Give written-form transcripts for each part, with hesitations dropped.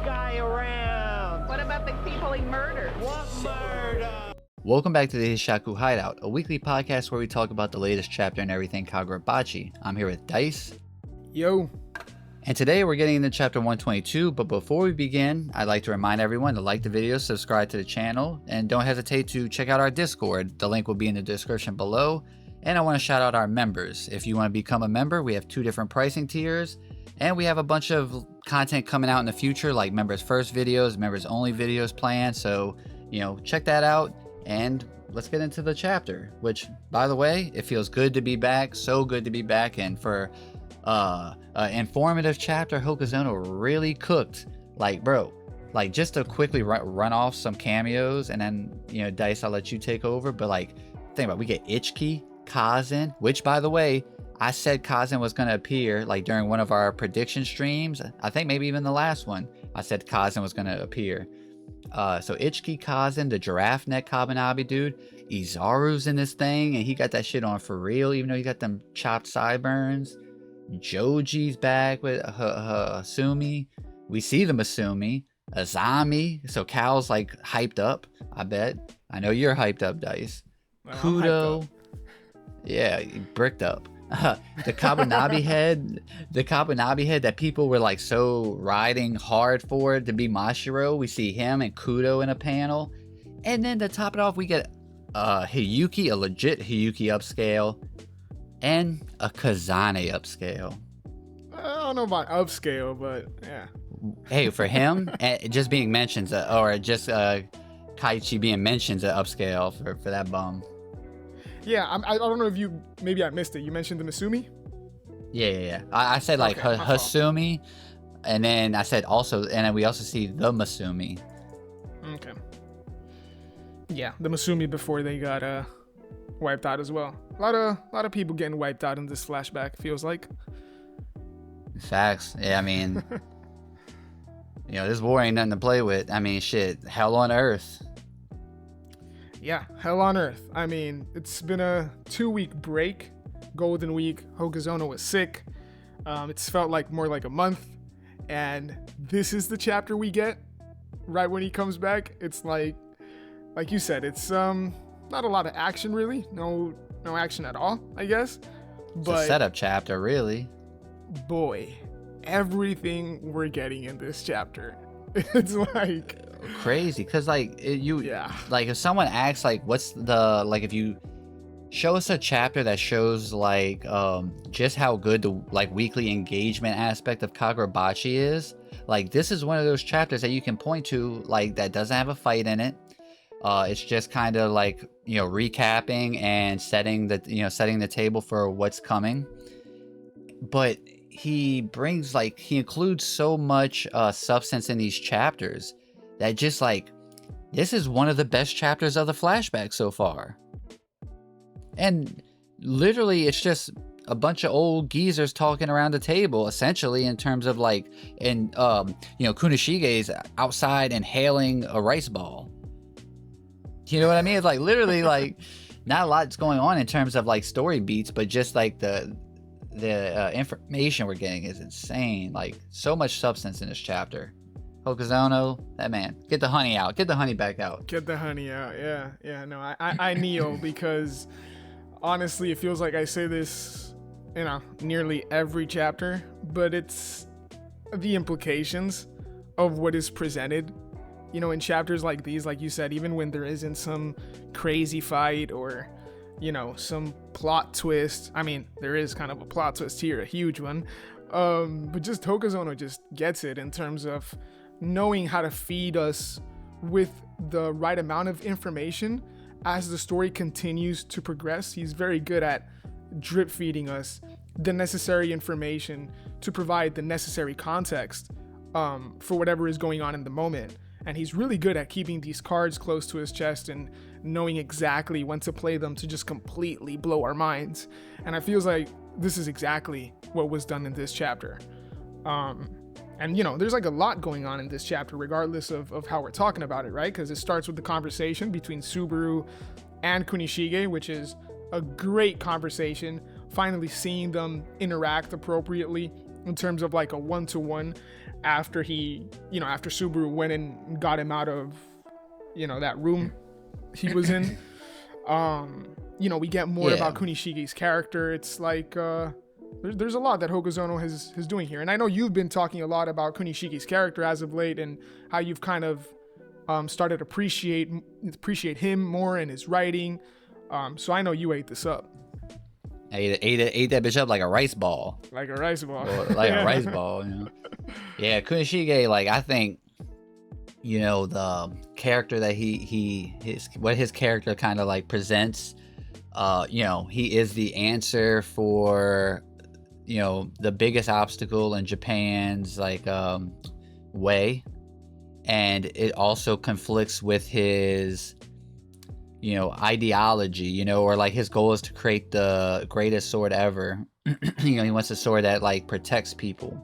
guy around. What about the people he murdered? What murder? Welcome back to the Hishaku Hideout, a weekly podcast where we talk about the latest chapter and everything Kagurabachi. I'm here with Dice. Yo. And today we're getting into chapter 122, but before we begin, I'd like to remind everyone to like the video, subscribe to the channel, and don't hesitate to check out our Discord. The link will be in the description below. And I want to shout out our members. If you want to become a member, we have 2 different pricing tiers, and we have a bunch of content coming out in the future, like members first videos, members only videos planned. So, check that out. And let's get into the chapter, which, by the way, it feels good to be back. So good to be back. And for informative chapter, Hokuzono really cooked. Just to quickly run off some cameos, and then, Dice, I'll let you take over. But think about it, we get Ichiki, Kazan, which, by the way, I said Kazan was going to appear during one of our prediction streams. I think maybe even the last one. I said Kazan was going to appear. So Ichiki, Kazan, the giraffe neck Kabanabi dude, Izaru's in this thing, and he got that shit on for real, even though he got them chopped sideburns. Joji's back with Asumi. We see the Masumi. Azami. So Cal's hyped up, I bet. I know you're hyped up, Dice. Well, Kudo. Yeah, bricked up. The Kabanabi head, that people were so riding hard for to be Mashiro. We see him and Kudo in a panel, and then to top it off, we get Hiyuki, a legit Hiyuki upscale, and a Kazane upscale. I don't know about upscale, but yeah. Hey, for him, just being mentioned, or just Kaichi being mentioned an upscale for that bum. Yeah, I don't know if maybe I missed it. You mentioned the Masumi? Yeah. I said Hasumi, and then I said also, and then we also see the Masumi. Okay. Yeah, the Masumi before they got wiped out as well. A lot of people getting wiped out in this flashback, feels like. Facts. Yeah, I mean, this war ain't nothing to play with. I mean, shit, hell on earth. Yeah, hell on earth. I mean, it's been a 2-week break. Golden Week. Hokuzono was sick. It's felt more like a month. And this is the chapter we get right when he comes back. It's like you said, it's not a lot of action really. No action at all, I guess. But it's a setup chapter, really. Boy, everything we're getting in this chapter. It's crazy, because if someone asks what's the if you show us a chapter that shows just how good the weekly engagement aspect of Kagurabachi is, this is one of those chapters that you can point to that doesn't have a fight in it. It's just kind of recapping and setting the table for what's coming, but he brings he includes so much substance in these chapters that just this is one of the best chapters of the flashback so far. And literally it's just a bunch of old geezers talking around the table, essentially, in terms of Kunishige's outside inhaling a rice ball. You know what I mean? It's literally not a lot's going on in terms of story beats, but just the information we're getting is insane. So much substance in this chapter. Hokuzono, that man, get the honey out, get the honey back out. Get the honey out. Yeah. No, I kneel because honestly, it feels like I say this, nearly every chapter, but it's the implications of what is presented. In chapters like these, like you said, even when there isn't some crazy fight or, some plot twist. I mean, there is kind of a plot twist here, a huge one. But just Hokuzono just gets it in terms of knowing how to feed us with the right amount of information as the story continues to progress. He's very good at drip feeding us the necessary information to provide the necessary context for whatever is going on in the moment. And he's really good at keeping these cards close to his chest and knowing exactly when to play them to just completely blow our minds. And I feels like this is exactly what was done in this chapter. And there's a lot going on in this chapter, regardless of how we're talking about it, right? Because it starts with the conversation between Subaru and Kunishige, which is a great conversation. Finally seeing them interact appropriately in terms of a one-to-one. after after Subaru went and got him out of, that room he was in. We get more about Kunishige's character. It's like there's a lot that Hokuzono is doing here, and I know you've been talking a lot about Kunishige's character as of late, and how you've kind of started to appreciate him more and his writing. So I know you ate this up. Ate that bitch up like a rice ball. Like a rice ball. Or like a rice ball, Yeah, Kunishige, like, I think, the character that what his character kind of like presents, he is the answer for, the biggest obstacle in Japan's like way, and it also conflicts with his ideology, or like his goal is to create the greatest sword ever. He wants a sword that like protects people.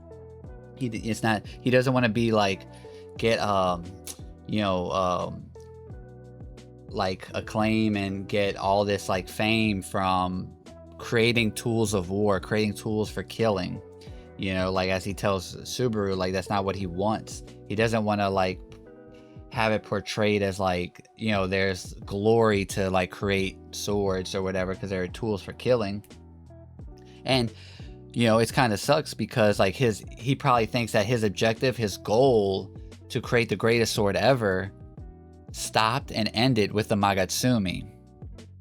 He doesn't want to be like get like acclaim and get all this like fame from creating tools of war, creating tools for killing. Like as he tells Subaru, like that's not what he wants. He doesn't want to like have it portrayed as like, there's glory to like create swords or whatever, because they're tools for killing. And it's kind of sucks because like he probably thinks that his objective, his goal to create the greatest sword ever stopped and ended with the Magatsumi.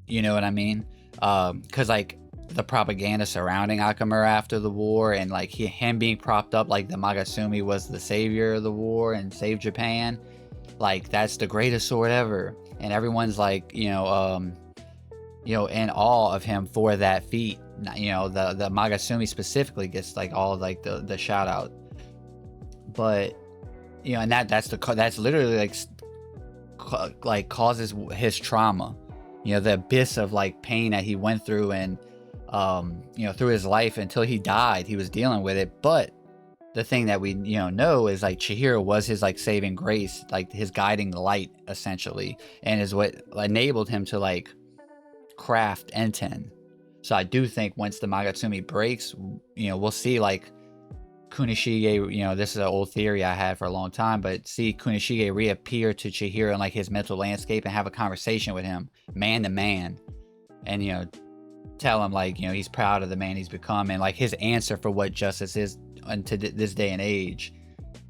You know what I mean? Because like the propaganda surrounding Akamura after the war, and like him being propped up like the Magatsumi was the savior of the war and saved Japan. Like that's the greatest sword ever, and everyone's like in awe of him for that feat. The Magatsumi specifically gets like all like the shout out, but and that's literally like causes his trauma, the abyss of like pain that he went through, and through his life until he died, he was dealing with it. But the thing that we know is like Chihiro was his like saving grace, like his guiding light essentially, and is what enabled him to like craft Enten. So I do think once the Magatsumi breaks, we'll see like Kunishige, this is an old theory I had for a long time, but see Kunishige reappear to Chihiro in like his mental landscape and have a conversation with him man to man, and tell him like he's proud of the man he's become, and like his answer for what justice is into this day and age.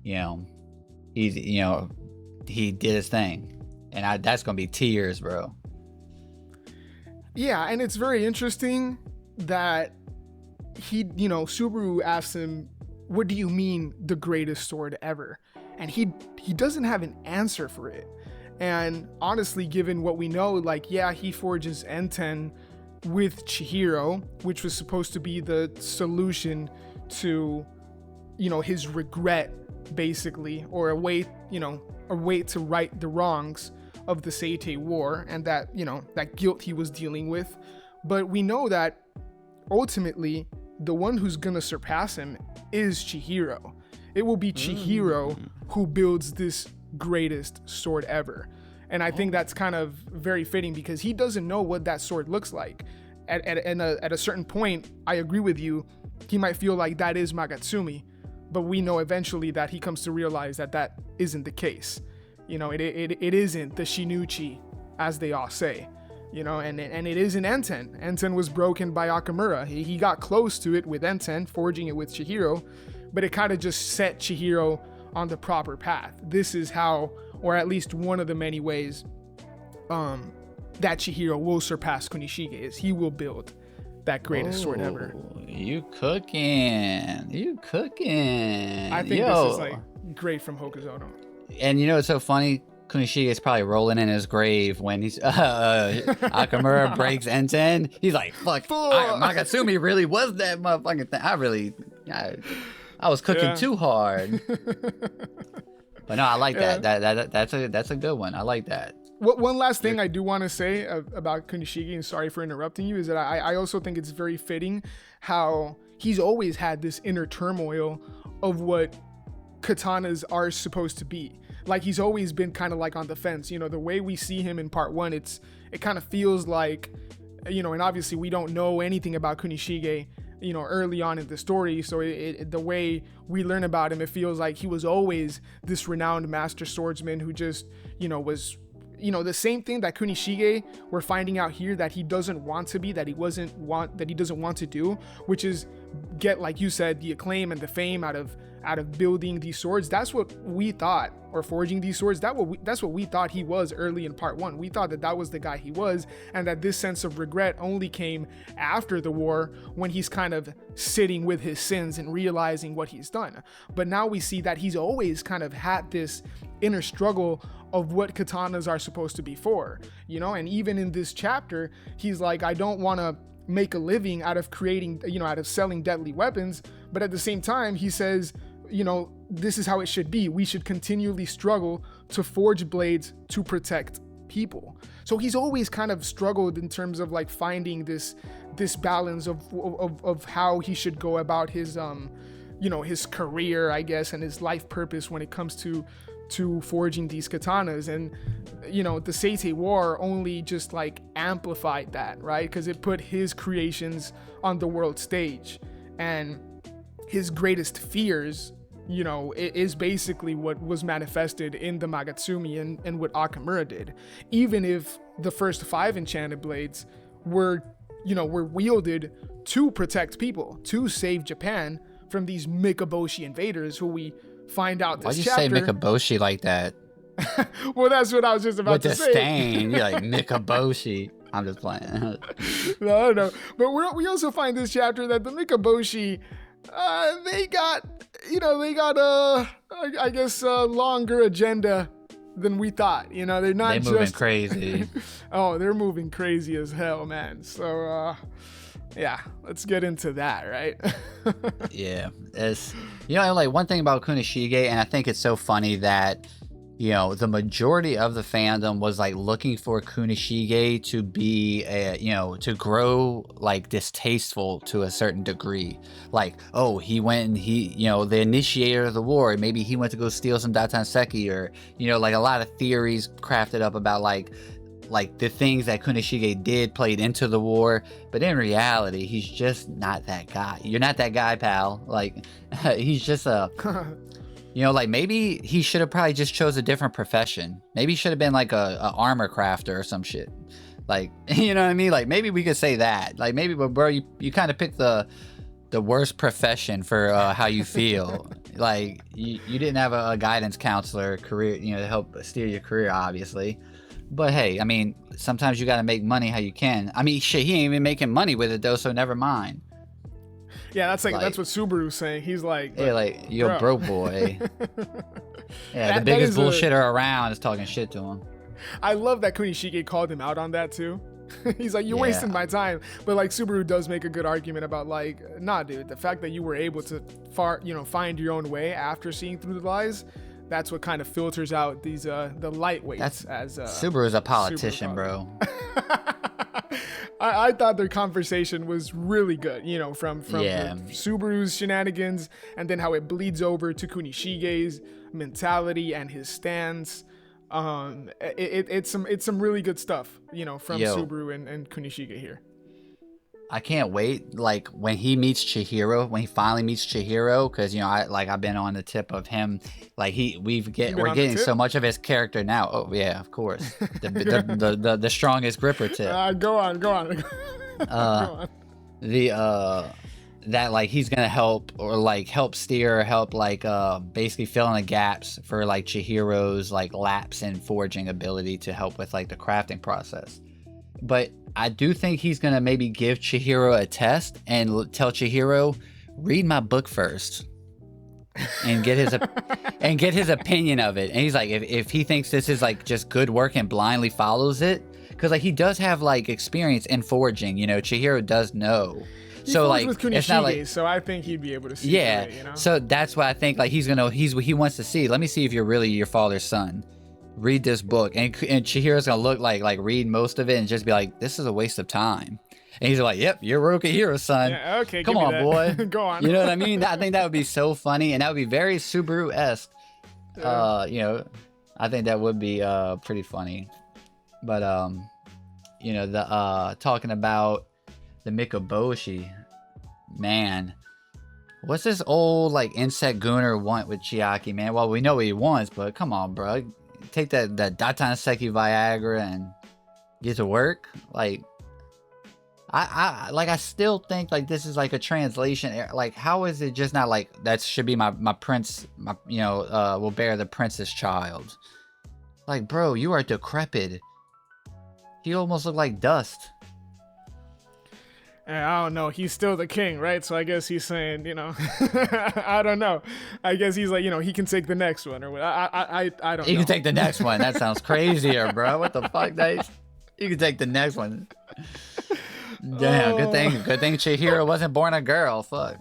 He's he did his thing, and that's gonna be tears, bro. Yeah, and it's very interesting that Subaru asks him, what do you mean the greatest sword ever? And he doesn't have an answer for it. And honestly, given what we know, like, yeah, he forges Enten with Chihiro, which was supposed to be the solution to, his regret, basically, or a way to right the wrongs of the Seitei War, and that, that guilt he was dealing with. But we know that ultimately the one who's gonna surpass him is Chihiro. It will be Chihiro who builds this greatest sword ever. And I think that's kind of very fitting, because he doesn't know what that sword looks like. At a certain point, I agree with you, he might feel like that is Magatsumi, but we know eventually that he comes to realize that that isn't the case. It isn't the Shinuchi, as they all say, and it isn't Enten. Enten was broken by Akamura. He got close to it with Enten, forging it with Chihiro, but it kind of just set Chihiro on the proper path. This is how, or at least one of the many ways, that Chihiro will surpass Kunishige, is he will build that greatest sword ever. You cooking. I think this is like great from Hokuzono. And it's so funny, Kunishige is probably rolling in his grave when he's Akamura breaks Enten. He's like, fuck, Magatsumi really was that motherfucking thing. I was cooking too hard. But no, I like that. That's a good one. I like that. One last thing I do want to say about Kunishige, and sorry for interrupting you, is that I also think it's very fitting how he's always had this inner turmoil of what katanas are supposed to be. Like, he's always been kind of like on the fence. The way we see him in part one, it kind of feels like, and obviously we don't know anything about Kunishige, early on in the story. So the way we learn about him, it feels like he was always this renowned master swordsman who just, was, the same thing that Kunishige we're finding out here that he doesn't want to be, that he doesn't want to do, which is get, like you said, the acclaim and the fame out of building these swords. That's what we thought, or forging these swords. That's what we thought he was early in part 1. We thought that was the guy he was, and that this sense of regret only came after the war, when he's kind of sitting with his sins and realizing what he's done. But now we see that he's always kind of had this inner struggle of what katanas are supposed to be for, and even in this chapter, he's like, I don't want to make a living out of creating, out of selling deadly weapons. But at the same time, he says, this is how it should be. We should continually struggle to forge blades to protect people. So he's always kind of struggled in terms of like finding this balance of how he should go about his his career, I guess, and his life purpose when it comes to forging these katanas. And the Seitei War only just like amplified that, right? Because it put his creations on the world stage, and his greatest fears, it is basically what was manifested in the Magatsumi and what Akamura did. Even if the first 5 enchanted blades were wielded to protect people, to save Japan from these Mikaboshi invaders, who we find out this chapter. Why'd you say Mikaboshi like that? Well, that's what I was just about to say. With disdain, you're like, Mikaboshi. I'm just playing. No. But we also find this chapter that the Mikaboshi, they got I guess a longer agenda than we thought. They're not moving crazy. Oh, they're moving crazy as hell, man. So yeah, let's get into that, right? Yeah, it's like one thing about Kunishige, and I think it's so funny that the majority of the fandom was like looking for Kunishige to be to grow like distasteful to a certain degree. Like, oh, he went and the initiator of the war, maybe he went to go steal some Datanseki, or like a lot of theories crafted up about like the things that Kunishige did played into the war. But in reality, he's just not that guy. You're not that guy, pal. Like, he's just a like maybe he should have probably just chose a different profession. Maybe he should have been like a armor crafter or some shit. Like, you know what I mean? Like, maybe we could say that. Like, maybe, but bro, you kind of picked the worst profession for how you feel. Like, you didn't have a guidance counselor career, to help steer your career, obviously. But hey, I mean, sometimes you got to make money how you can. I mean, shit, he ain't even making money with it though, so never mind. Yeah, that's what Subaru's saying. He's like, yeah, like, yo, broke boy. Yeah, the biggest bullshitter around is talking shit to him. I love that Kunishige called him out on that too. He's like, you're wasting my time. But like, Subaru does make a good argument about like, nah, dude, the fact that you were able to find your own way after seeing through the lies, that's what kind of filters out these the lightweights. Subaru's a politician, bro. I thought their conversation was really good, from Subaru's shenanigans, and then how it bleeds over to Kunishige's mentality and his stance. It's some really good stuff, from Subaru and Kunishige here. I can't wait, like, when he finally meets Chihiro, because I've been on the tip of him, like we're getting so much of his character now. Oh yeah, of course, the strongest gripper tip. Go on. Go on. That like he's gonna help steer, basically fill in the gaps for like Chihiro's like lapse in forging ability to help with like the crafting process. But I do think he's going to maybe give Chihiro a test and tell Chihiro, read my book first and get his opinion of it. And he's like, if he thinks this is like just good work and blindly follows it, because like he does have like experience in forging, Chihiro does know. So like with Kunishige, it's not like, so I think he'd be able to see. Yeah. So that's why I think like he wants to see. Let me see if you're really your father's son. Read this book, and Chihiro's gonna look like read most of it and just be like, this is a waste of time. And he's like, yep, you're Rokihiro, son. Yeah, okay, come on, boy. Go on. You know what I mean? I think that would be so funny, and that would be very Subaru-esque. I think that would be pretty funny. But talking about the Mikaboshi, man, what's this old like insect gooner want with Chiaki, man? Well, we know what he wants, but come on, bro. Take that Datanseki Viagra and get to work. Like, I still think like this is like a translation. Like, how is it just not like that should be my prince? Will bear the princess child. Like, bro, you are decrepit. He almost looked like dust. I don't know. He's still the king, right? So I guess he's saying, I don't know. I guess he's like, he can take the next one, or what? I don't know. He can take the next one. That sounds crazier, bro. What the fuck, Dice? You can take the next one. Damn, good thing Chihiro wasn't born a girl. Fuck.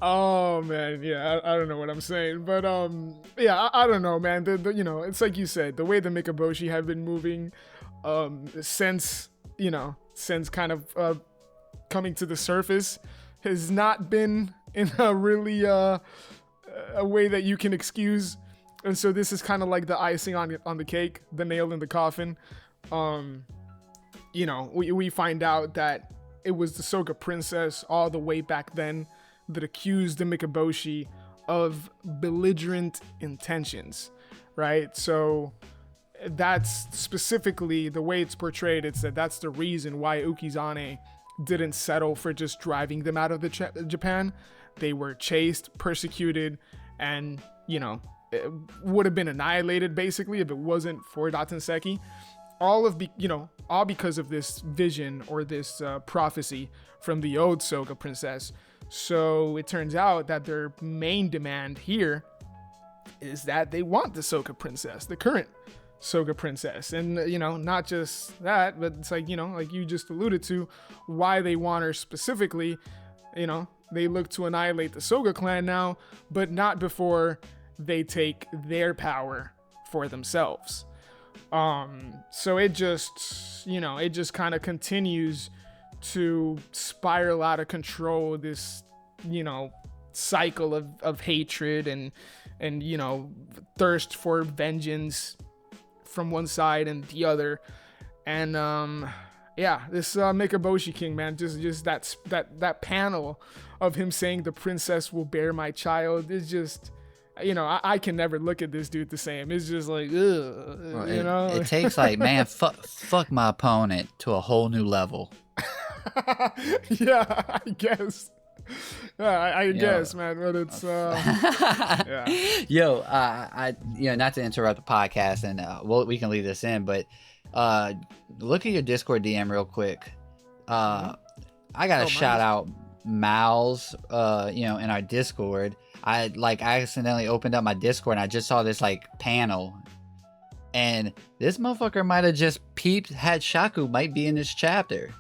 Oh man, yeah, I don't know what I'm saying, but yeah, I don't know, man. It's like you said, the way the Mikaboshi have been moving, since kind of coming to the surface, has not been in a really a way that you can excuse, and so this is kind of like the icing on the cake, the nail in the coffin. We find out that it was the Soga princess all the way back then that accused the Mikaboshi of belligerent intentions, right? So that's specifically the way it's portrayed. It's that's the reason why Ukizane didn't settle for just driving them out of Japan. They were chased, persecuted, and it would have been annihilated basically if it wasn't for Datanseki. All because of this vision or this prophecy from the old Soga princess. So it turns out that their main demand here is that they want the Soga princess, the current Soga princess. And, not just that, but it's like, like you just alluded to, why they want her specifically. They look to annihilate the Soga clan now, but not before they take their power for themselves. So it just kind of continues to spiral out of control, this, cycle of hatred and thirst for vengeance from one side and the other. And, this Mikaboshi King, man, just that panel of him saying the princess will bear my child is just, I can never look at this dude the same. It's just like, ugh, It takes like, man, fuck my opponent to a whole new level. Yeah, I guess. Yeah, I guess, man, but it's yeah. Yo, not to interrupt the podcast, and we can leave this in, but look at your Discord DM real quick. I gotta shout out Miles, in our Discord. I accidentally opened up my Discord and I just saw this like panel, and this motherfucker might have just peeped Hishaku might be in this chapter.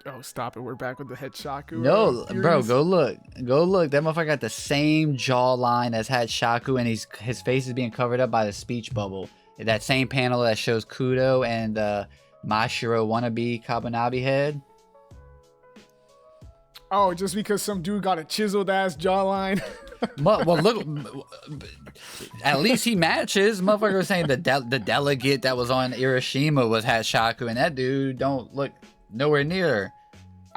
Oh, stop it. We're back with the Hishaku. No, bro, go look. That motherfucker got the same jawline as Hishaku, and his face is being covered up by the speech bubble. That same panel that shows Kudo and Mashiro wannabe Kabunabi head. Oh, just because some dude got a chiseled ass jawline. Well, look, at least he matches. Motherfucker was saying the delegate that was on Hiroshima was Hishaku, and that dude don't look nowhere near.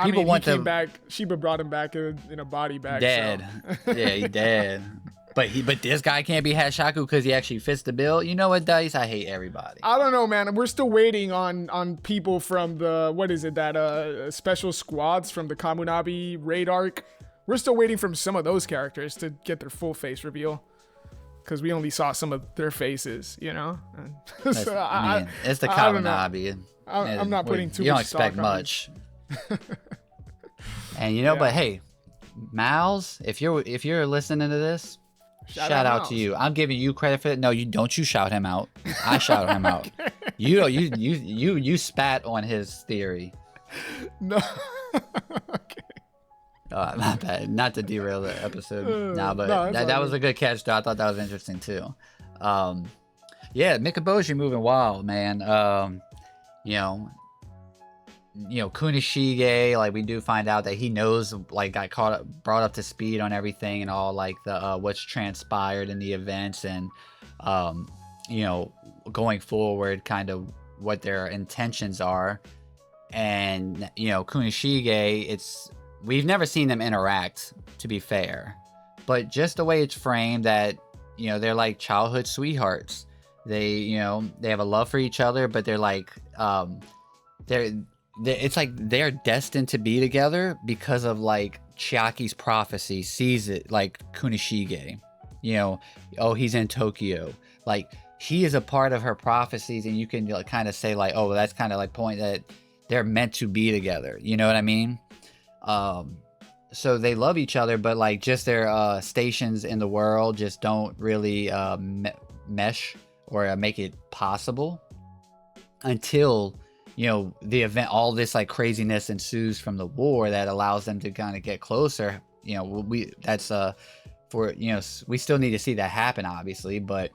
He came back. Sheba brought him back in a body bag. Dead. So. Yeah, he dead. But this guy can't be Hishaku because he actually fits the bill. You know what, Dice? I hate everybody. I don't know, man. We're still waiting on people from the special squads from the Kamunabi raid arc. We're still waiting from some of those characters to get their full face reveal, because we only saw some of their faces, So it's the Kamunabi. I'm not putting too much. You don't expect much. And but hey, Miles, if you're listening to this, shout out to you. I'm giving you credit for it. No, you don't. You shout him out. I shout him out. You spat on his theory. No. Okay. My bad. Not to derail the episode. That was a good catch, though. I thought that was interesting too. Mikaboshi moving wild, man. Kunishige, like, we do find out that he knows, like, got brought up to speed on everything and all, like, the what's transpired in the events, and going forward, kind of what their intentions are. and you know, Kunishige, we've never seen them interact, to be fair, but just the way it's framed, that you know, they're like childhood sweethearts. They have a love for each other, but they're like it's like they're destined to be together because of like Chiaki's prophecy sees it, like Kunishige, you know, oh, he's in Tokyo, like he is a part of her prophecies, and you can like, kind of say like, oh, that's kind of like point that they're meant to be together, you know what I mean? So they love each other, but like just their stations in the world just don't really mesh or make it possible until, you know, the event, all this like craziness ensues from the war that allows them to kind of get closer. You know, we still need to see that happen, obviously, but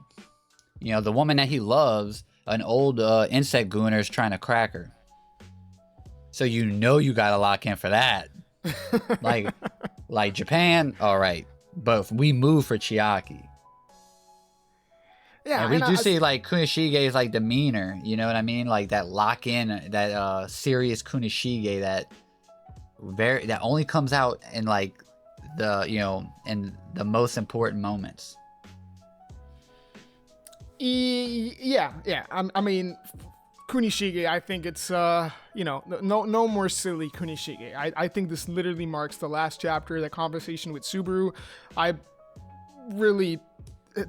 you know, the woman that he loves, an old insect gooner, is trying to crack her. So you know you gotta lock in for that. like Japan, all right, but we move for Chiaki. Yeah, and we do see like Kunishige's like demeanor, you know what I mean? Like that lock in, that serious Kunishige that only comes out in like in the most important moments. Yeah. I mean, Kunishige, I think it's no more silly Kunishige. I think this literally marks the last chapter, the conversation with Subaru. I really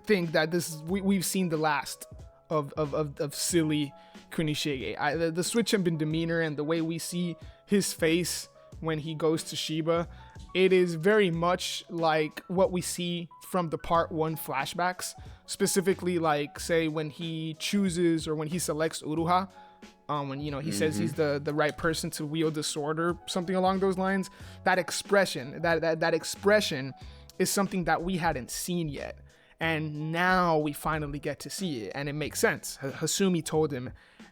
think that we've seen the last of silly Kunishige. The switch up in demeanor and the way we see his face when he goes to Sheba, it is very much like what we see from the part 1 flashbacks, specifically like say when he chooses or when he selects Uruha, when he says he's the right person to wield the sword or something along those lines. That expression is something that we hadn't seen yet, and now we finally get to see it, and it makes sense. Hasumi told him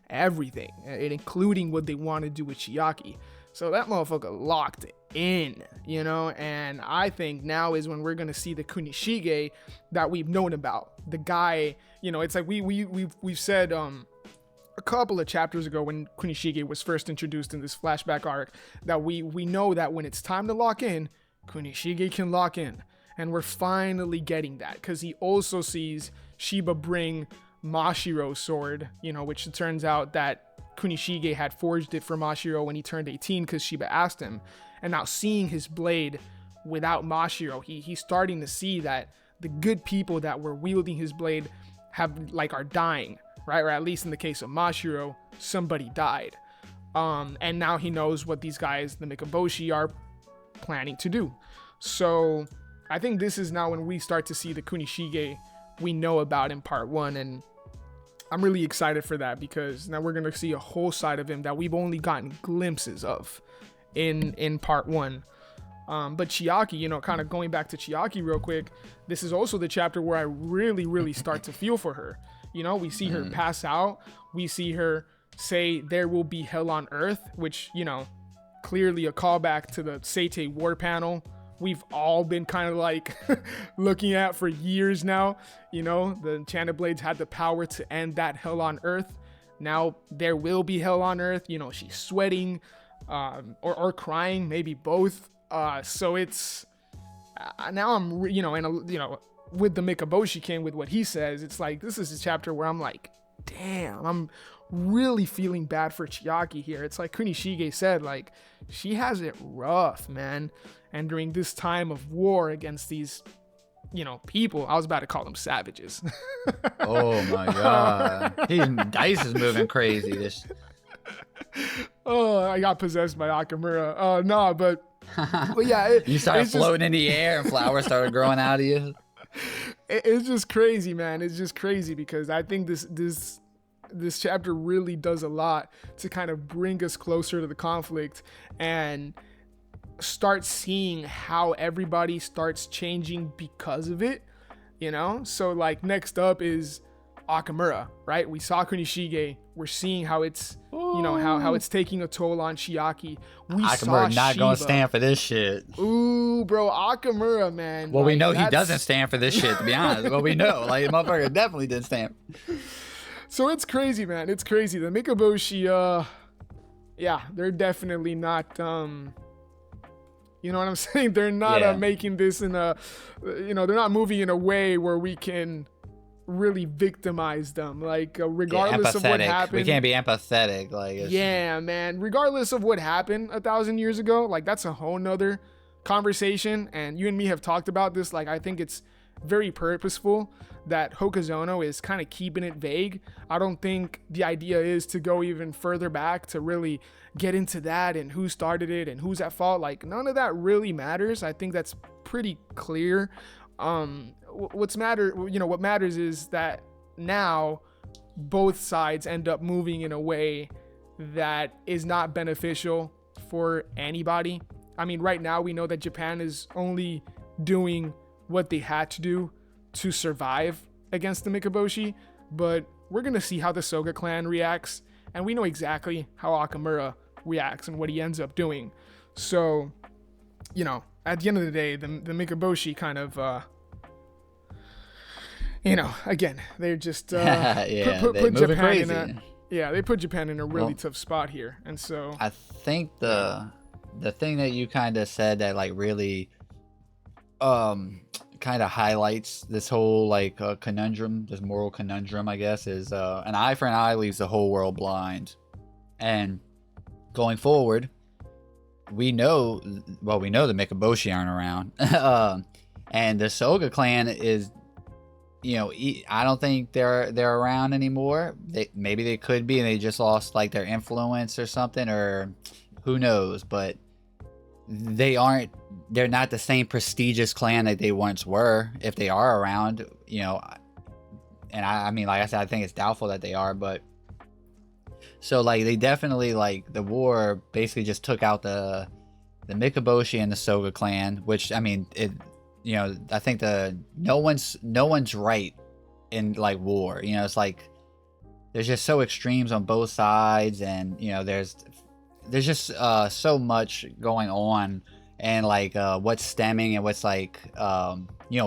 everything, including what they want to do with Chiaki. So that motherfucker locked in, and I think now is when we're going to see the Kunishige that we've known about. The guy, it's like we've said a couple of chapters ago when Kunishige was first introduced in this flashback arc that we know that when it's time to lock in, Kunishige can lock in. And we're finally getting that, because he also sees Sheba bring Mashiro's sword, which it turns out that Kunishige had forged it for Mashiro when he turned 18 because Sheba asked him. And now seeing his blade without Mashiro, he's starting to see that the good people that were wielding his blade are dying, right? Or at least in the case of Mashiro, somebody died. And now he knows what these guys, the Mikaboshi, are planning to do. So I think this is now when we start to see the Kunishige we know about in part 1, and I'm really excited for that, because now we're going to see a whole side of him that we've only gotten glimpses of in part 1. But Chiaki, kind of going back to Chiaki real quick, this is also the chapter where I really, really start to feel for her. We see her pass out. We see her say there will be hell on earth, which, clearly a callback to the Seitei War panel we've all been kind of like looking at for years now. The Enchanted Blades had the power to end that hell on earth. Now there will be hell on earth. She's sweating or crying, maybe both. So it's now I'm, with the Mikaboshi King, with what he says, it's like this is a chapter where I'm like, damn, I'm really feeling bad for Chiaki here. It's like Kunishige said, like, she has it rough, man. And during this time of war against these, people, I was about to call them savages. Oh my god. Dice is moving crazy. Oh, I got possessed by Akamura. No, but yeah. You started floating in the air and flowers started growing out of you. It's just crazy, man. It's just crazy, because I think this chapter really does a lot to kind of bring us closer to the conflict and start seeing how everybody starts changing because of it, So like next up is Akamura, right? We saw Kunishige. We're seeing how it's, how it's taking a toll on Chiaki. Akamura not Sheba. Gonna stand for this shit. Ooh, bro, Akamura, man. Well, we know he doesn't stand for this shit, to be honest. Well, we know, like, the motherfucker definitely didn't stand. So it's crazy, man. It's crazy. The Mikaboshi, yeah, they're definitely not you know what I'm saying? They're not Yeah. making this in a, they're not moving in a way where we can really victimize them. Like, regardless of what empathetic. happened. We can't be empathetic. Like, Yeah, man. Regardless of what happened 1,000 years ago, like, that's a whole nother conversation. And you and me have talked about this. Like, I think it's very purposeful that Hokuzono is kind of keeping it vague. I don't think the idea is to go even further back to really get into that and who started it and who's at fault. Like, none of that really matters. I think that's pretty clear. What matters is that now both sides end up moving in a way that is not beneficial for anybody. I mean, right now we know that Japan is only doing what they had to do to survive against the Mikaboshi, but we're going to see how the Soga clan reacts, and we know exactly how Akamura reacts and what he ends up doing. So, at the end of the day, the Mikaboshi kind of, again, they're just put Japan crazy. They put Japan in a really tough spot here, and so I think the thing that you kind of said that like really kind of highlights this whole like conundrum, this moral conundrum, I guess, is an eye for an eye leaves the whole world blind. And going forward, we know the Mikaboshi aren't around, and the Soga clan is, I don't think they're around anymore. Maybe they could be, and they just lost like their influence or something, or who knows. But they're not the same prestigious clan that they once were, if they are around, and I mean, like I said, I think it's doubtful that they are. But so like they definitely, like, the war basically just took out the Mikaboshi and the Soga clan, which, I mean, I think no one's right in like war. It's like there's just so extremes on both sides, and there's just so much going on, and like what's stemming and what's like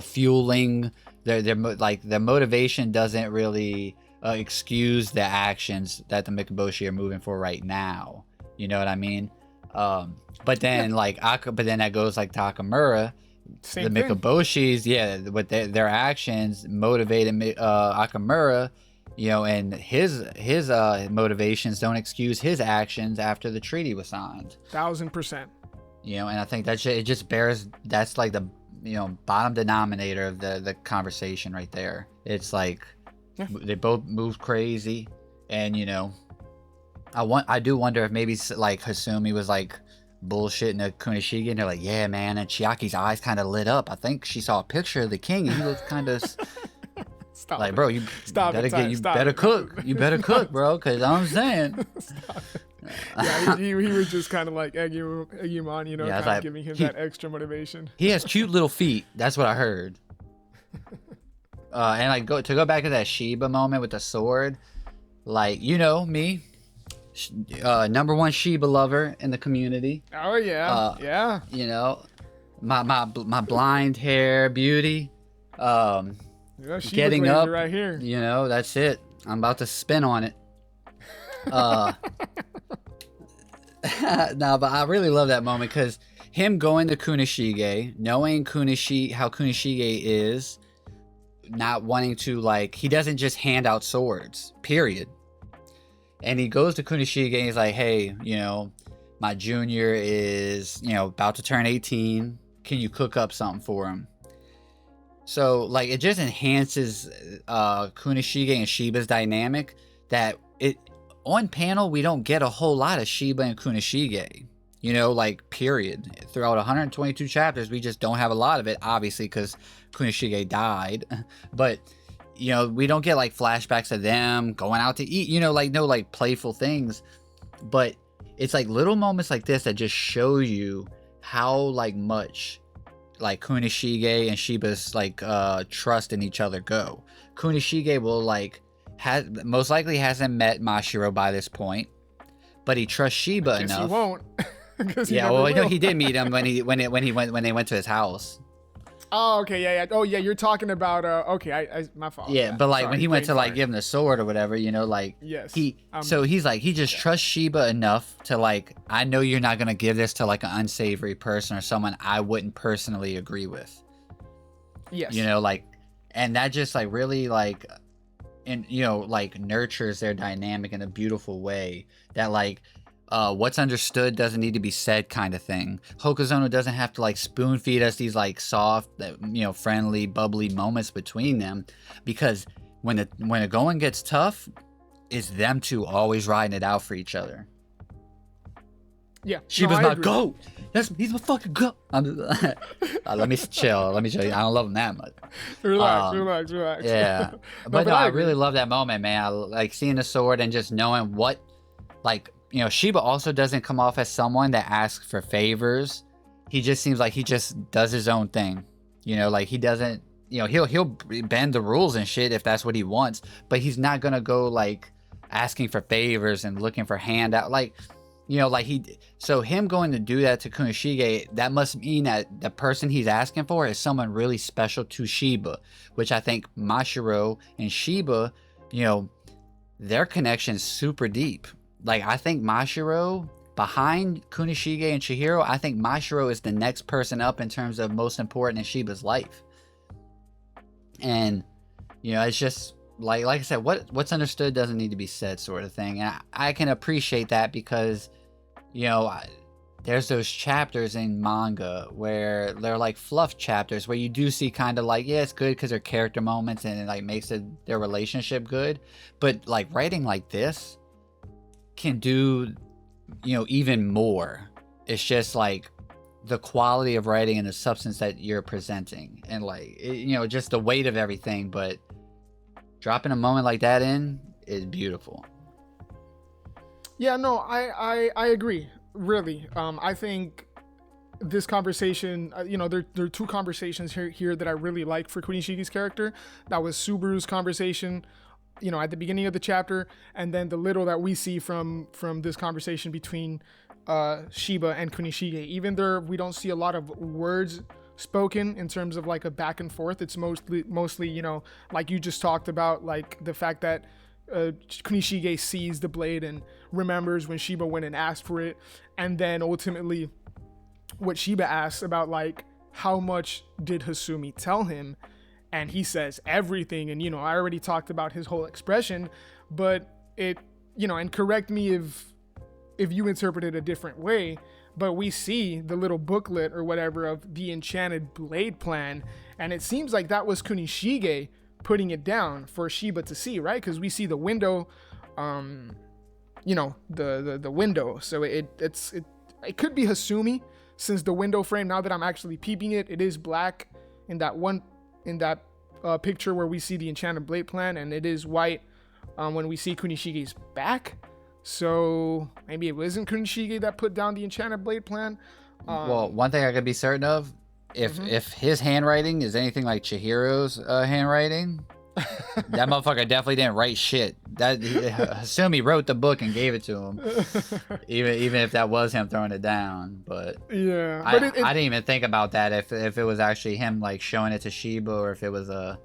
fueling their motivation doesn't really excuse the actions that the Mikaboshi are moving for right now. You know what I mean? But then that goes like to Akamura. The Mikaboshis, with their actions motivated Akamura, and his motivations don't excuse his actions after the treaty was signed. 1,000%. And I think it just bears, that's like the bottom denominator of the conversation right there. It's like they both move crazy, and I do wonder if maybe like Hasumi was like bullshitting to Kunishige, and they're like, yeah, man, and Chiaki's eyes kind of lit up. I think she saw a picture of the king, and he looks kind of like, bro, you better cook. You better cook, bro, because I'm saying. He was just kind of like egging him on, kind of giving him that extra motivation. He has cute little feet. That's what I heard. And like to go back to that Sheba moment with the sword, like, me, number one Sheba lover in the community. Oh yeah, yeah. My blind hair beauty. Getting up right here. That's it. I'm about to spin on it. No, but I really love that moment, because him going to Kunishige, knowing how Kunishige is, not wanting to, like, he doesn't just hand out swords, period. And he goes to Kunishige and he's like, hey, my junior is, about to turn 18. Can you cook up something for him? So, like, it just enhances Kunishige and Sheba's dynamic, that on panel, we don't get a whole lot of Sheba and Kunishige, like, period. Throughout 122 chapters, we just don't have a lot of it, obviously, because Kunishige died. But, we don't get, like, flashbacks of them going out to eat, like, no, like, playful things. But it's, like, little moments like this that just show you how, like, much, like, Kunishige and Sheba's, like, trust in each other go. Kunishige will, like, most likely hasn't met Mashiro by this point, but he trusts Sheba enough. He won't. Yeah, well, I know he did meet him when they went to his house. Oh, okay, yeah. Oh, yeah, you're talking about, okay, I my fault. Yeah, but like sorry, when he went to like brain give him the sword or whatever, you know, like Yes. so he's like, he just trusts Sheba enough to like, I know you're not going to give this to like an unsavory person or someone I wouldn't personally agree with. Yes. You know, like, and that just like really like, and you know, like nurtures their dynamic in a beautiful way that like, what's understood doesn't need to be said kind of thing. Hokuzono doesn't have to like spoon feed us these like soft, you know, friendly, bubbly moments between them, because when the going gets tough, it's them two always riding it out for each other. Yeah. Sheba's I my agree. goat. He's my fucking goat. Let me chill. Let me chill. I don't love him that much. Relax. Yeah, but no, I really love that moment, man. I like seeing the sword and just knowing what, like, you know, Sheba also doesn't come off as someone that asks for favors. He just seems like he just does his own thing. You know, like he doesn't, you know, he'll bend the rules and shit if that's what he wants, but he's not gonna go like asking for favors and looking for handout. Like, you know, like so him going to do that to Kunishige, that must mean that the person he's asking for is someone really special to Sheba, which I think Mashiro and Sheba, you know, their connection is super deep. Like, I think Mashiro, behind Kunishige and Chihiro, I think Mashiro is the next person up in terms of most important in Sheba's life. And, you know, it's just, like I said, what's understood doesn't need to be said sort of thing. And I can appreciate that because, you know, there's those chapters in manga where they're like fluff chapters where you do see kind of like, yeah, it's good because they're character moments and it like makes their relationship good. But like writing like this can do, you know, even more. It's just like the quality of writing and the substance that you're presenting and like you know, just the weight of everything. But dropping a moment like that in is beautiful. Yeah, no, I agree, really. I think this conversation, you know, there are two conversations here that I really like for Kunishige's character. That was Subaru's conversation, you know, at the beginning of the chapter, and then the little that we see from this conversation between Sheba and Kunishige. Even though we don't see a lot of words spoken in terms of like a back and forth, it's mostly, you know, like you just talked about, like the fact that Kunishige sees the blade and remembers when Sheba went and asked for it, and then ultimately what Sheba asks about like how much did Hasumi tell him, and he says everything. And, you know, I already talked about his whole expression, but it, you know, and correct me if you interpret it a different way, but we see the little booklet or whatever of the enchanted blade plan, and it seems like that was Kunishige putting it down for Sheba to see, right? Because we see the window, you know, the window. So it could be Hasumi, since the window frame, now that I'm actually peeping it, it is black in that picture where we see the enchanted blade plan, and it is white when we see Kunishige's back. So maybe it wasn't Kunishige that put down the enchanted blade plan. Well, one thing I could be certain of, if his handwriting is anything like Chihiro's handwriting, that motherfucker definitely didn't write shit. That Hasumi wrote the book and gave it to him, even if that was him throwing it down. But yeah, I didn't even think about that if it was actually him like showing it to Sheba, or if it was a.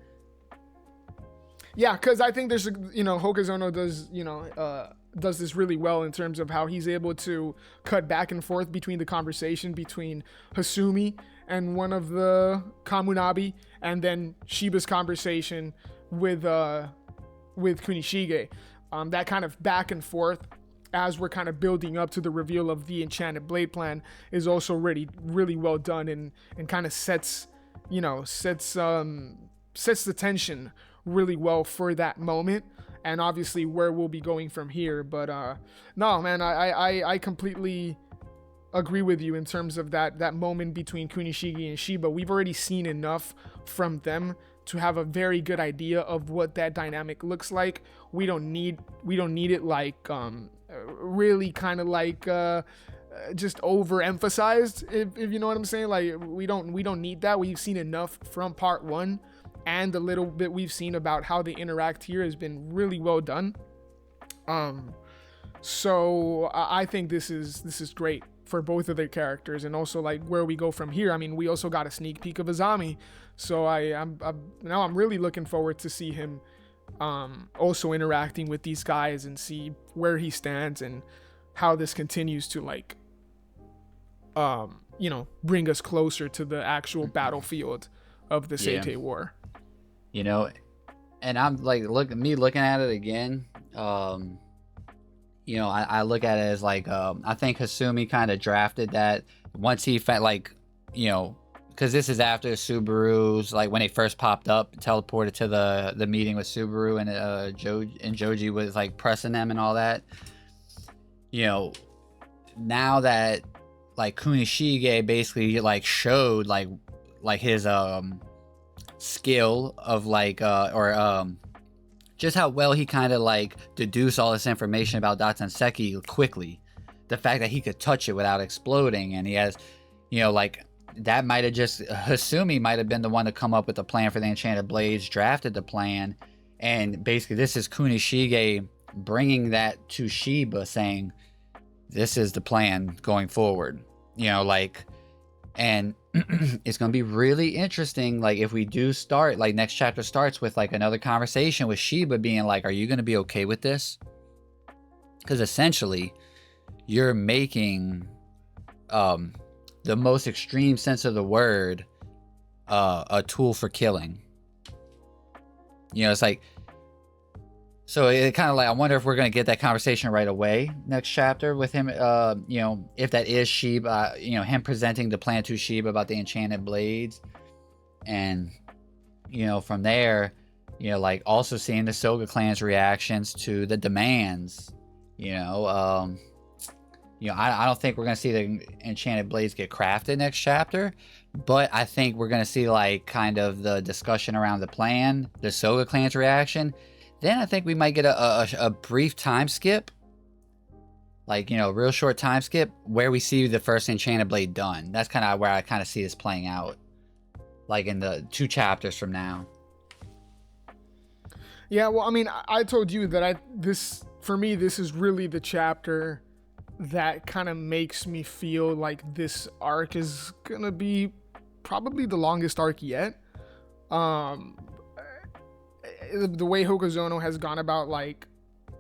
Yeah, because I think there's, you know, Hokuzono does, you know, does this really well in terms of how he's able to cut back and forth between the conversation between Hasumi and one of the Kamunabi, and then Sheba's conversation with Kunishige. That kind of back and forth as we're kind of building up to the reveal of the enchanted blade plan is also really well done, and kind of sets the tension really well for that moment, and obviously where we'll be going from here. But no, man, I completely agree with you in terms of that moment between Kunishige and Sheba. We've already seen enough from them to have a very good idea of what that dynamic looks like. We don't need it like really kind of like just overemphasized, if you know what I'm saying. Like we don't need that. We've seen enough from part one, and the little bit we've seen about how they interact here has been really well done. So I think this is great. for both of their characters, and also like where we go from here. I mean, we also got a sneak peek of Azami, so I'm really looking forward to see him also interacting with these guys and see where he stands and how this continues to like bring us closer to the actual battlefield of the Seitei War. And I'm like looking at it again, I look at it as like I think Hasumi kind of drafted that once he felt like, because this is after Subaru's, like when they first popped up, teleported to the meeting with Subaru, and Joji was like pressing them and all that. Now that like Kunishige basically like showed like his skill of like just how well he kind of like deduced all this information about Datanseki quickly. The fact that he could touch it without exploding, and he has, like that might have just, Hasumi might have been the one to come up with the plan for the Enchanted Blades, drafted the plan, and basically this is Kunishige bringing that to Sheba, saying, this is the plan going forward, and it's going to be really interesting, like if we do start, like next chapter starts with like another conversation with Sheba being like, are you going to be okay with this? Because essentially you're making the most extreme sense of the word a tool for killing. It's like, so it kind of like, I wonder if we're going to get that conversation right away next chapter with him, if that is Sheba, him presenting the plan to Sheba about the Enchanted Blades. And, from there, like also seeing the Soga clan's reactions to the demands, I don't think we're going to see the Enchanted Blades get crafted next chapter, but I think we're going to see like kind of the discussion around the plan, the Soga clan's reaction. Then I think we might get a brief time skip, like, real short time skip where we see the first Enchanted Blade done. That's kind of where I kind of see this playing out, like in the 2 chapters from now. Yeah, well, I mean, I told you that for me, this is really the chapter that kind of makes me feel like this arc is gonna be probably the longest arc yet. The way Hokuzono has gone about, like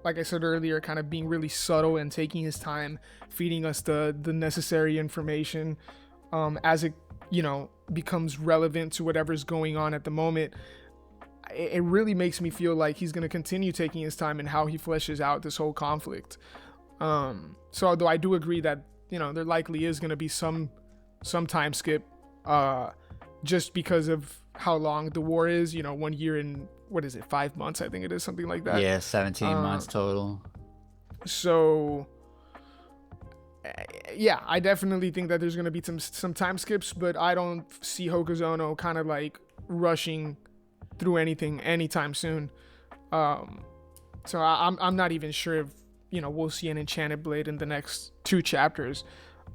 I said earlier, kind of being really subtle and taking his time, feeding us the necessary information as it, becomes relevant to whatever's going on at the moment. It really makes me feel like he's going to continue taking his time in how he fleshes out this whole conflict. So although I do agree that, there likely is going to be some time skip just because of how long the war is, 1 year and what is it, 5 months, I think it is, something like that. Yeah, 17 months total. So yeah, I definitely think that there's going to be some time skips, but I don't see Hokuzono kind of like rushing through anything anytime soon. So I'm not even sure if we'll see an Enchanted Blade in the next 2 chapters.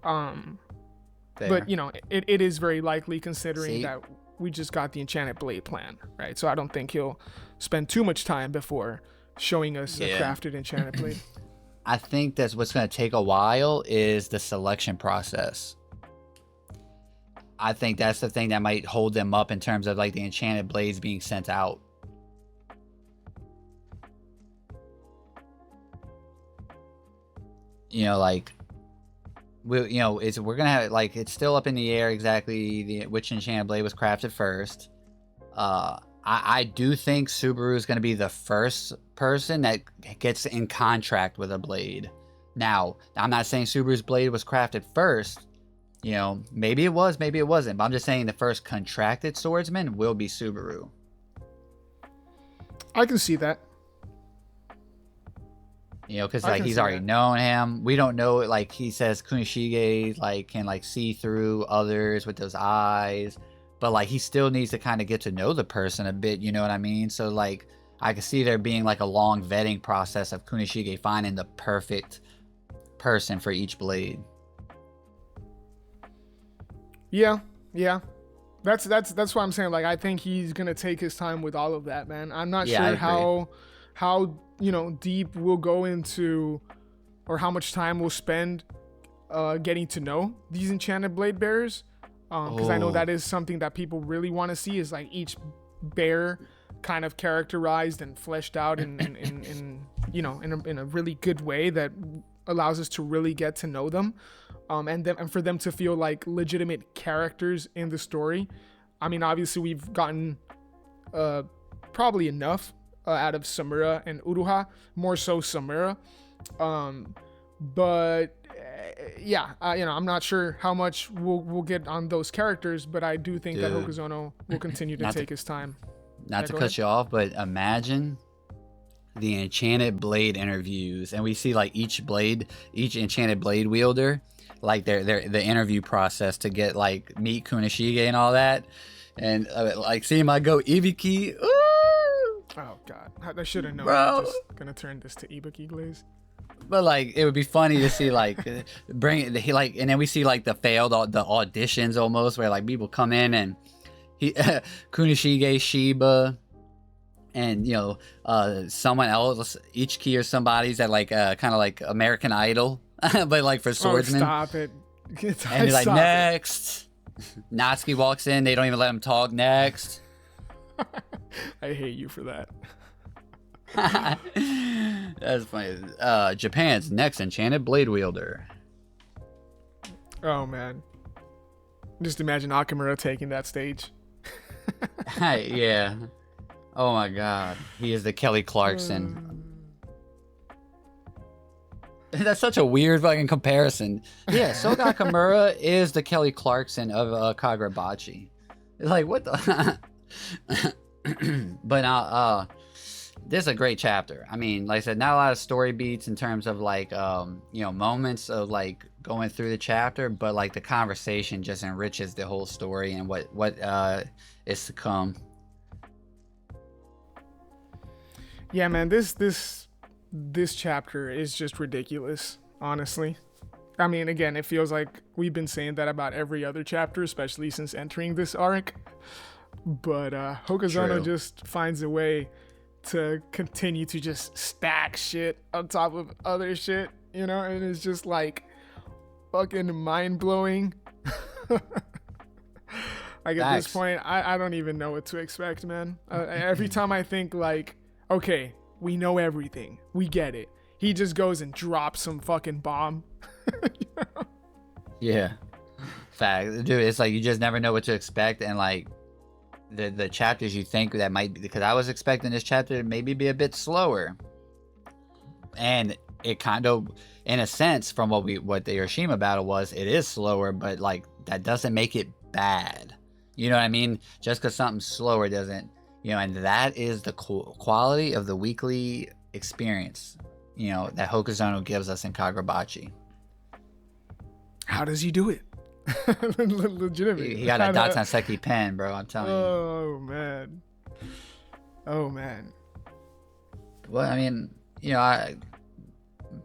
But it is very likely, considering that we just got the Enchanted Blade plan, right? So I don't think he'll spend too much time before showing us a crafted Enchanted Blade. I think that's what's going to take a while is the selection process. I think that's the thing that might hold them up in terms of like the Enchanted Blades being sent out. Like we're gonna have, like, it's still up in the air exactly which Enchanted Blade was crafted first. I do think Subaru is gonna be the first person that gets in contract with a blade. Now, I'm not saying Subaru's blade was crafted first. Maybe it was, maybe it wasn't. But I'm just saying the first contracted swordsman will be Subaru. I can see that. Because like he's already known him. We don't know, like he says Kunishige like can like see through others with those eyes, but like he still needs to kind of get to know the person a bit, you know what I mean? So like I can see there being like a long vetting process of Kunishige finding the perfect person for each blade. Yeah. That's what I'm saying. Like I think he's gonna take his time with all of that, man. I'm not sure how deep we'll go into, or how much time we'll spend getting to know these enchanted blade bearers, because I know that is something that people really want to see, is like each bear kind of characterized and fleshed out in a really good way that allows us to really get to know them, and for them to feel like legitimate characters in the story. I mean, obviously we've gotten probably enough out of Samura and Uruha, more so Samura, but I'm not sure how much we'll get on those characters, but I do think that Hokuzono will continue to take his time. Not to cut you off, but imagine the enchanted blade interviews, and we see like each enchanted blade wielder, like the interview process to get like meet Kunishige and all that, and like see him go Ibiki. Ooh! Oh god, I should have known. Bro. I'm just gonna turn this to Ibiki glaze. But like it would be funny to see like and then we see like the auditions almost, where like people come in and Kunishige, Sheba, and someone else, Ichiki or somebody's at like kind of like American Idol, but like for swordsmen. Oh, stop it! And he's like, next. Natsuki walks in, they don't even let him talk. Next. I hate you for that. That's funny. Japan's next enchanted blade wielder. Oh man, just imagine Akamura taking that stage. Yeah. Oh my god. He is the Kelly Clarkson. That's such a weird fucking comparison. Yeah, Soga Akamura is the Kelly Clarkson of Kagurabachi. It's like, what the... But this is a great chapter. I mean, like I said, not a lot of story beats in terms of like, moments of like going through the chapter, but like the conversation just enriches the whole story and what is to come. Yeah, man, this chapter is just ridiculous, honestly. I mean, again, it feels like we've been saying that about every other chapter, especially since entering this arc. But Hokuzono just finds a way to continue to just stack shit on top of other shit, and it's just like fucking mind-blowing. Like at this point, I don't even know what to expect, man. Every time I think like, okay, we know everything, we get it, he just goes and drops some fucking bomb. Yeah, fact, dude. It's like you just never know what to expect, and like the chapters you think that might be, because I was expecting this chapter to maybe be a bit slower, and it kind of, in a sense, from what the Hiroshima battle was, it is slower, but like that doesn't make it bad. You know what I mean? Just because something's slower doesn't, and that is the quality of the weekly experience, that Hokuzono gives us in Kagurabachi. How does he do it? Legitimately. He got a Datanseki pen, bro. I'm telling you. Oh, man. Well, I mean, I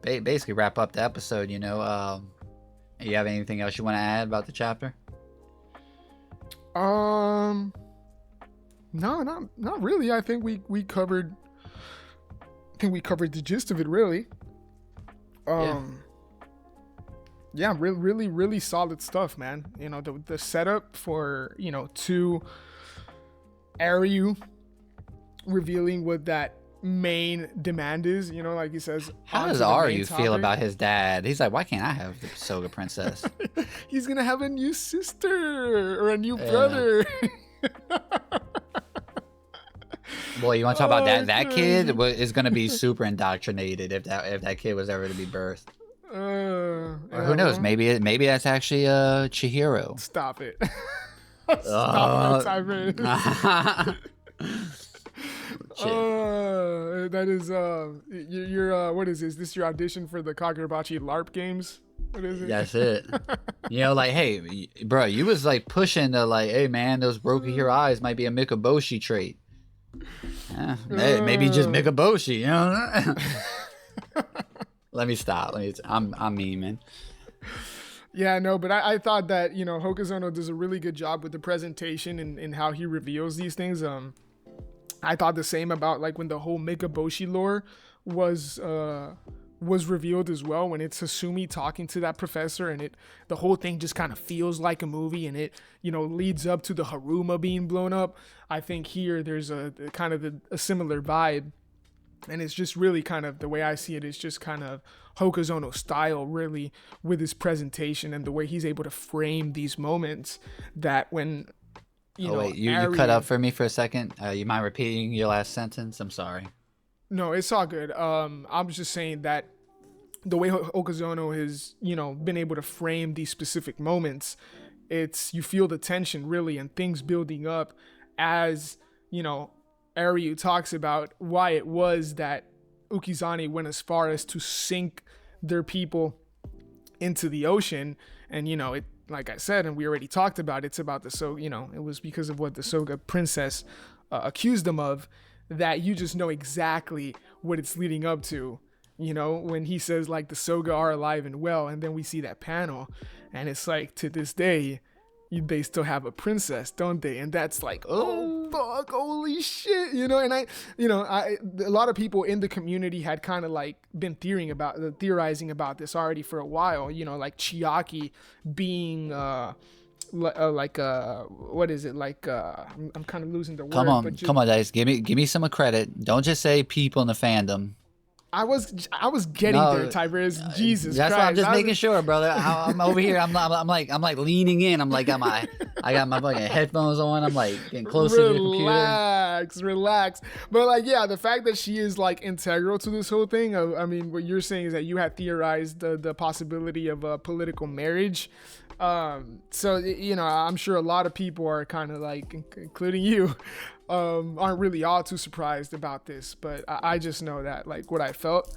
basically wrap up the episode, You have anything else you want to add about the chapter? No, not really. I think we covered the gist of it, really. Yeah, really, really solid stuff, man. The setup for, to Aryu revealing what that main demand is, like he says. How does Aryu feel about his dad? He's like, why can't I have the Soga princess? He's gonna have a new sister or a new brother. Boy, you want to talk about that? That kid is gonna be super indoctrinated if that kid was ever to be birthed. Or who knows? Maybe that's actually Chihiro. Stop it. Stop it, Tiberius. That is your what is this? Is this your audition for the Kagurabachi LARP games? What is it? That's it. Like, hey, bro, you was like pushing the like, hey man, those Rokuhiro eyes might be a Mikaboshi trait. Maybe just Mikaboshi, Let me stop. I'm memeing. Yeah, no, but I thought that, Hokuzono does a really good job with the presentation and how he reveals these things. I thought the same about like when the whole Mikaboshi lore was was revealed as well, when it's Hasumi talking to that professor, and the whole thing just kind of feels like a movie, and it, you know, leads up to the Haruma being blown up. I think here there's a kind of a similar vibe, and it's just really kind of, the way I see it is just kind of Hokuzono style, really, with his presentation and the way he's able to frame these moments that when, you know, wait, you cut up for me for a second. You mind repeating your last sentence? I'm sorry. No, it's all good. I was just saying that the way Hokuzono has, you know, been able to frame these specific moments, you feel the tension really, and things building up as, you know, Aryu talks about why it was that Ukizane went as far as to sink their people into the ocean. And, you know, it, like I said, and we already talked about, it's about the Soga, you know, it was because of what the Soga princess accused them of, that you just know exactly what it's leading up to, you know, when he says like the Soga are alive and well, and then we see that panel, and it's like, to this day, they still have a princess, don't they? And that's like, oh fuck, holy shit, you know. And a lot of people in the community had kind of like been theorizing about this already for a while, you know, like Chiaki being what is it, like I'm kind of losing the word. Come on, guys, give me some credit. Don't just say people in the fandom. I was getting there, Tiberius. Jesus That's Christ. why I'm just making sure, brother. I'm over here. I'm like leaning in. I'm like, I got my fucking headphones on. I'm like getting closer to the computer. Relax. But like, yeah, the fact that she is like integral to this whole thing. I mean, what you're saying is that you had theorized the possibility of a political marriage. So, you know, I'm sure a lot of people are kind of like, including you, aren't really all too surprised about this, but I just know that, like, what I felt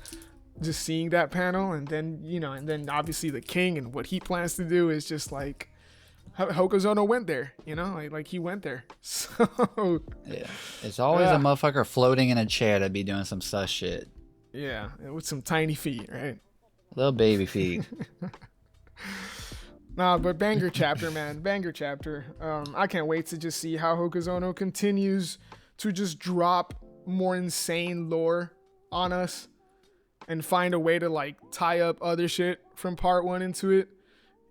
just seeing that panel, and then, you know, and then obviously the king and what he plans to do is just like, Hokuzono went there, you know, like he went there. So yeah, it's always a motherfucker floating in a chair to be doing some sus shit. Yeah, with some tiny feet, right? Little baby feet. Nah, but banger chapter, man. Banger chapter. I can't wait to just see how Hokuzono continues to just drop more insane lore on us and find a way to like tie up other shit from part 1 into it.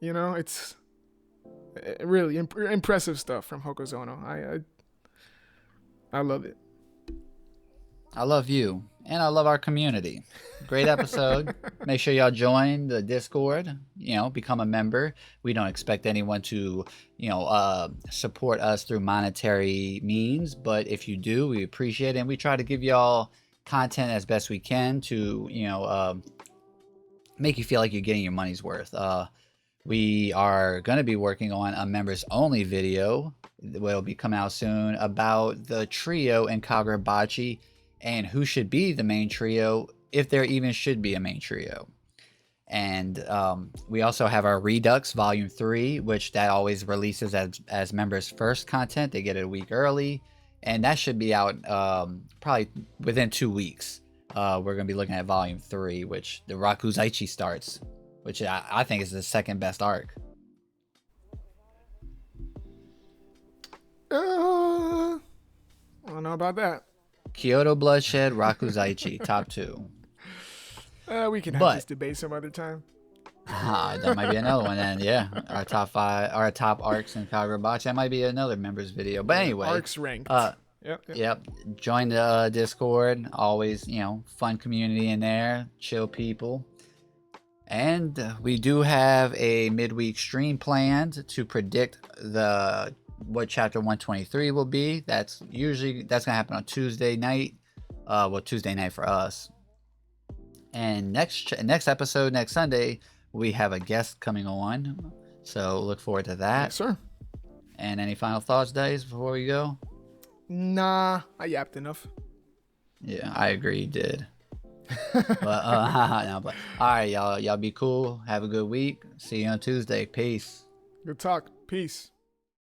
You know, it's really impressive stuff from Hokuzono. I love it. I love you, and I love our community. Great episode. Make sure y'all join the Discord, you know, become a member. We don't expect anyone to, you know, support us through monetary means, but if you do, we appreciate it, and we try to give y'all content as best we can to, you know, make you feel like you're getting your money's worth. We are going to be working on a members only video that will be coming out soon about the trio in Kagurabachi, and who should be the main trio, if there even should be a main trio. And we also have our Redux Volume 3, which that always releases as members first content. They get it a week early, and that should be out probably within 2 weeks. We're going to be looking at Volume 3, which the Rakuzaichi starts, which I think is the second best arc. I don't know about that. Kyoto Bloodshed, Rakuzaichi, top 2. We can have this debate some other time. That might be another one then. Yeah, our top 5, our top arcs in Kagurabachi. That might be another members video. But anyway, arcs ranked. Yep. Join the Discord. Always, you know, fun community in there. Chill people. And we do have a midweek stream planned to predict what chapter 123 will be. That's gonna happen on Tuesday night. Tuesday night for us. And next episode, next Sunday, we have a guest coming on, so look forward to that. Yes, sir. And any final thoughts, Days, before we go? Nah, I yapped enough. Yeah, I agree, you did. But all right, y'all be cool. Have a good week. See you on Tuesday. Peace. Good talk. Peace.